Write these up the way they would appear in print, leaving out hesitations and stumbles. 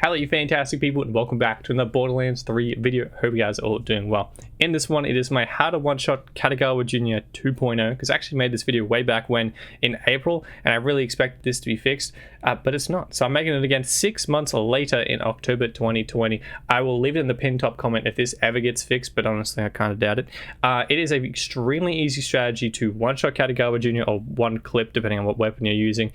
Hello you fantastic people and welcome back to another Borderlands 3 video. Hope you guys are all doing well. In this one, it is my how to one-shot Katagawa Jr. 2.0, because I actually made this video way back when in April and I really expected this to be fixed, but it's not. So I'm making it again 6 months later in October 2020. I will leave it in the pinned top comment if this ever gets fixed, but honestly I kind of doubt it. It is an extremely easy strategy to one-shot Katagawa Jr. or one clip depending on what weapon you're using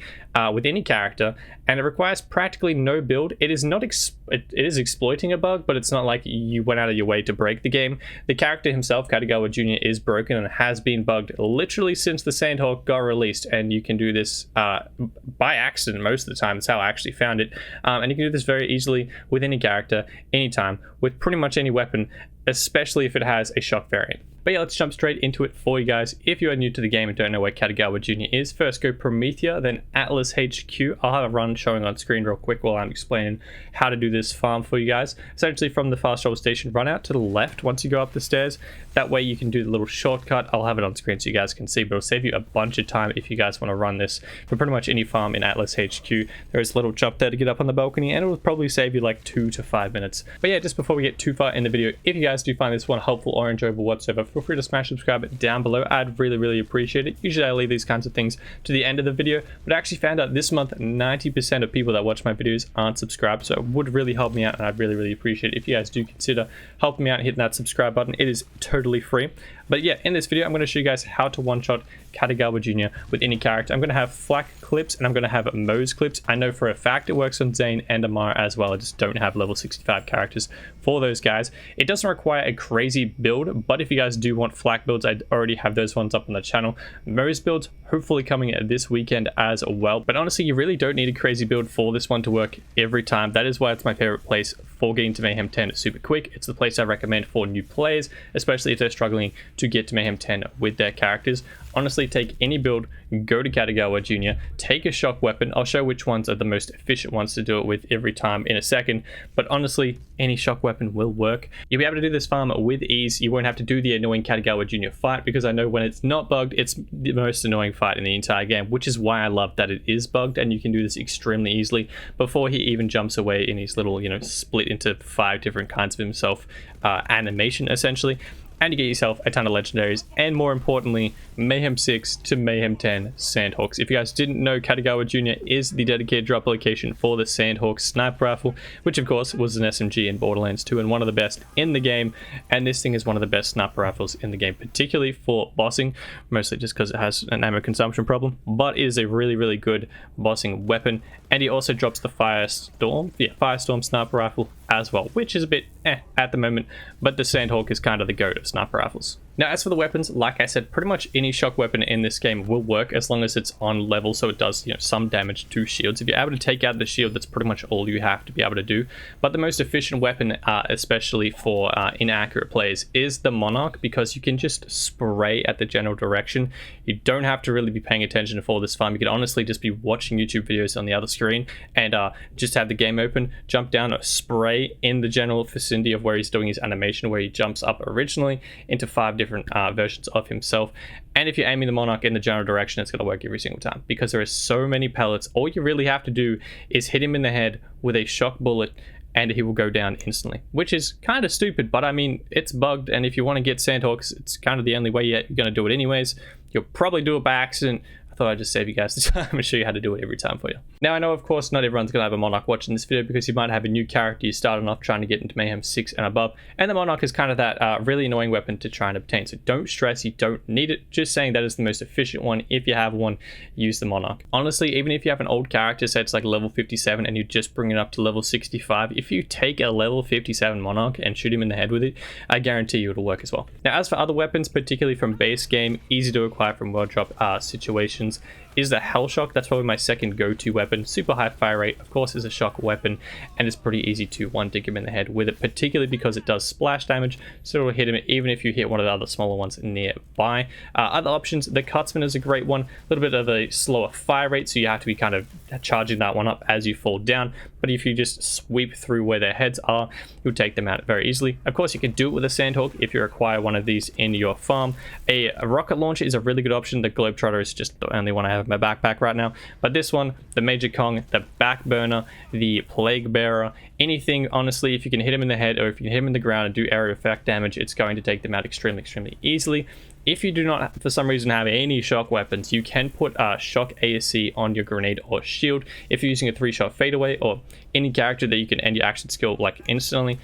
with any character, and it requires practically no build. It is not it is exploiting a bug, but it's not like you went out of your way to break the game. The character himself, Katagawa Jr., is broken and has been bugged literally since the Sandhawk got released, and you can do this by accident most of the time. That's how I actually found it, and you can do this very easily with any character, anytime, with pretty much any weapon, especially if it has a shock variant. But yeah, let's jump straight into it for you guys. If you are new to the game and don't know where Katagawa Jr. is, first go Promethea, then Atlas HQ. I'll have a run showing on screen real quick while I'm explaining how to do this farm for you guys. Essentially from the fast travel station, run out to the left once you go up the stairs. That way you can do the little shortcut. I'll have it on screen so you guys can see, but it'll save you a bunch of time if you guys want to run this for pretty much any farm in Atlas HQ. There is a little jump there to get up on the balcony, and it will probably save you like 2 to 5 minutes. But yeah, just before we get too far in the video, if you guys do find this one helpful or enjoyable whatsoever, feel free to smash subscribe down below. I'd really appreciate it. Usually I leave these kinds of things to the end of the video, but I actually found out this month 90% of people that watch my videos aren't subscribed, so it would really help me out, and I'd really appreciate it if you guys do consider helping me out and hitting that subscribe button. It is totally free. But yeah, in this video I'm going to show you guys how to one-shot Katagawa Jr. with any character. I'm going to have Flak clips and I'm going to have Emotes clips. I know for a fact it works on Zane and Amara as well. I just don't have level 65 characters for those guys. It doesn't require a crazy build, but if you guys do want Flak builds, I already have those ones up on the channel. Emotes builds hopefully coming this weekend as well, but honestly you really don't need a crazy build for this one to work every time. That is why it's my favorite place for getting to Mayhem 10 super quick. It's the place I recommend for new players, especially if they're struggling to get to Mayhem 10 with their characters. Honestly, take any build, go to Katagawa Jr., take a shock weapon. I'll show which ones are the most efficient ones to do it with every time in a second, but honestly, any shock weapon will work. You'll be able to do this farm with ease. You won't have to do the annoying Katagawa Jr. fight, because I know when it's not bugged, it's the most annoying fight in the entire game, which is why I love that it is bugged, and you can do this extremely easily before he even jumps away in his little, split into 5 different kinds of himself animation, essentially. And you get yourself a ton of legendaries, and more importantly, Mayhem 6 to Mayhem 10 Sandhawks. If you guys didn't know, Katagawa Jr. is the dedicated drop location for the Sandhawk sniper rifle, which of course was an SMG in Borderlands 2 and one of the best in the game. And this thing is one of the best sniper rifles in the game, particularly for bossing, mostly just because it has an ammo consumption problem, but it is a really good bossing weapon. And he also drops the Firestorm sniper rifle as well, which is a bit at the moment, but the Sandhawk is kind of the goat of sniper rifles. Now, as for the weapons, like I said, pretty much any shock weapon in this game will work as long as it's on level, so it does some damage to shields. If you're able to take out the shield, that's pretty much all you have to be able to do. But the most efficient weapon, especially for inaccurate players, is the Monarch, because you can just spray at the general direction. You don't have to really be paying attention for this farm. You can honestly just be watching YouTube videos on the other screen and just have the game open, jump down, or spray in the general vicinity of where he's doing his animation, where he jumps up originally into 5 different versions of himself. And if you're aiming the Monarch in the general direction, it's going to work every single time, because there are so many pellets. All you really have to do is hit him in the head with a shock bullet and he will go down instantly, which is kind of stupid, but I mean, it's bugged, and if you want to get Sandhawks, it's kind of the only way you're going to do it anyways. You'll probably do it by accident. I thought I'd just save you guys the time and show you how to do it every time for you. Now, I know, of course, not everyone's going to have a Monarch watching this video, because you might have a new character you're starting off trying to get into Mayhem 6 and above, and the Monarch is kind of that really annoying weapon to try and obtain. So don't stress, you don't need it. Just saying that is the most efficient one. If you have one, use the Monarch. Honestly, even if you have an old character, say it's like level 57, and you just bring it up to level 65, if you take a level 57 Monarch and shoot him in the head with it, I guarantee you it'll work as well. Now, as for other weapons, particularly from base game, easy to acquire from world drop situations, is the Hellshock. That's probably my second go-to weapon. Super high fire rate, of course, is a shock weapon, and it's pretty easy to dig him in the head with it, particularly because it does splash damage, so it'll hit him even if you hit one of the other smaller ones nearby. Other options, the Cutsman is a great one. A little bit of a slower fire rate, so you have to be kind of charging that one up as you fall down, but if you just sweep through where their heads are, you'll take them out very easily. Of course, you can do it with a Sandhawk if you acquire one of these in your farm. A rocket launcher is a really good option. The Globetrotter is just the only one I have in my backpack right now, but this one, the Major Kong, the Backburner, the Plague Bearer, anything, honestly, if you can hit him in the head or if you can hit him in the ground and do area effect damage, it's going to take them out extremely easily. If you do not, for some reason, have any shock weapons, you can put shock ASC on your grenade or shield. If you're using a 3-shot fadeaway or any character that you can end your action skill like instantly,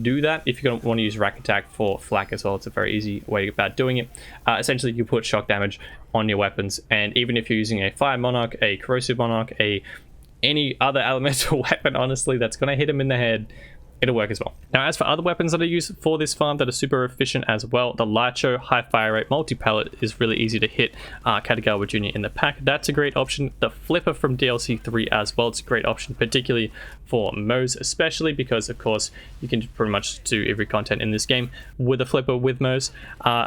do that. If you don't want to use rack attack for flak as well, it's a very easy way about doing it. Essentially, you put shock damage on your weapons, and even if you're using a fire monarch, a corrosive monarch, any other elemental weapon, honestly, that's going to hit him in the head, it'll work as well. Now, as for other weapons that I use for this farm that are super efficient as well, the light show, high fire rate, multi-pellet is really easy to hit Katagawa Jr. in the pack. That's a great option. The flipper from DLC 3 as well, it's a great option, particularly for Moes, especially because, of course, you can pretty much do every content in this game with a flipper with Moes.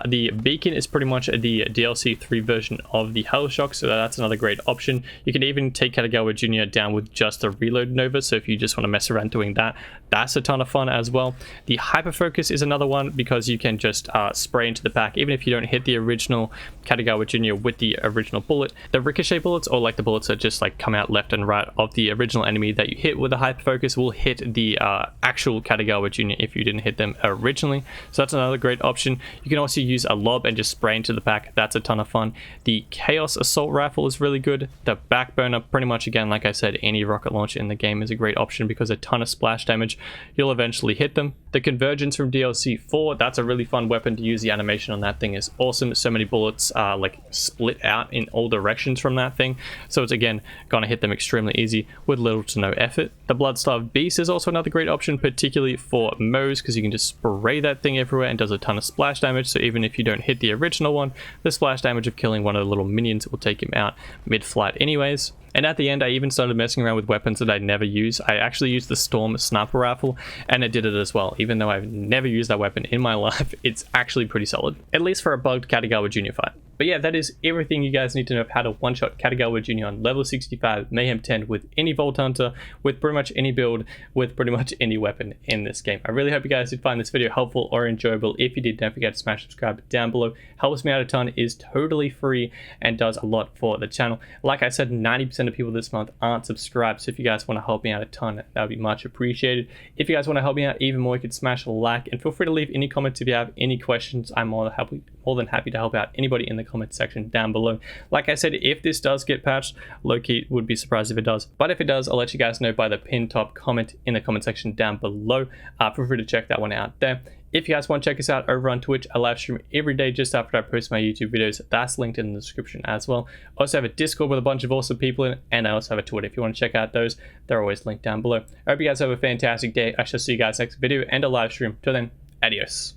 The beacon is pretty much the DLC 3 version of the Hell Shock, so that's another great option. You can even take Katagawa Jr. down with just the reload Nova, so if you just want to mess around doing that, that's a ton of fun as well. The hyper focus is another one because you can just spray into the pack even if you don't hit the original Katagawa Jr. with the original bullet. The ricochet bullets, or like the bullets that just like come out left and right of the original enemy that you hit with a hyper focus, will hit the actual Katagawa Jr. if you didn't hit them originally, so that's another great option. You can also use a lob and just spray into the pack. That's a ton of fun. The Chaos Assault Rifle is really good. The Backburner, pretty much again, like I said, any rocket launcher in the game is a great option because a ton of splash damage, you'll eventually hit them. The Convergence from DLC 4, that's a really fun weapon to use. The animation on that thing is awesome. So many bullets like split out in all directions from that thing, so it's again gonna hit them extremely easy with little to no effort. The Bloodstarved Beast is also another great option, particularly for Moes, because you can just spray that thing everywhere and does a ton of splash damage. So even if you don't hit the original one, the splash damage of killing one of the little minions will take him out mid-flight anyways. And at the end, I even started messing around with weapons that I never use. I actually used the Storm Sniper Rifle, and it did it as well. Even though I've never used that weapon in my life, it's actually pretty solid, at least for a bugged Katagawa Jr. fight. But yeah, that is everything you guys need to know of how to one-shot Katagawa Jr. on level 65 Mayhem 10 with any Vault Hunter, with pretty much any build, with pretty much any weapon in this game. I really hope you guys did find this video helpful or enjoyable. If you did, don't forget to smash subscribe down below. Helps me out a ton, is totally free, and does a lot for the channel. Like I said, 90% of people this month aren't subscribed, so if you guys want to help me out a ton, that would be much appreciated. If you guys want to help me out even more, you can smash a like, and feel free to leave any comments if you have any questions. I'm more than happy to help out anybody in the comment section down below. Like I said, if this does get patched, low-key would be surprised if it does, but if it does, I'll let you guys know by the pinned top comment in the comment section down below. Feel free to check that one out there. If you guys want to check us out over on Twitch, I live stream every day just after I post my YouTube videos. That's linked in the description as well. I also have a Discord with a bunch of awesome people in it, and I also have a Twitter. If you want to check out those, they're always linked down below. I hope you guys have a fantastic day. I shall see you guys next video and a live stream. Till then, adios.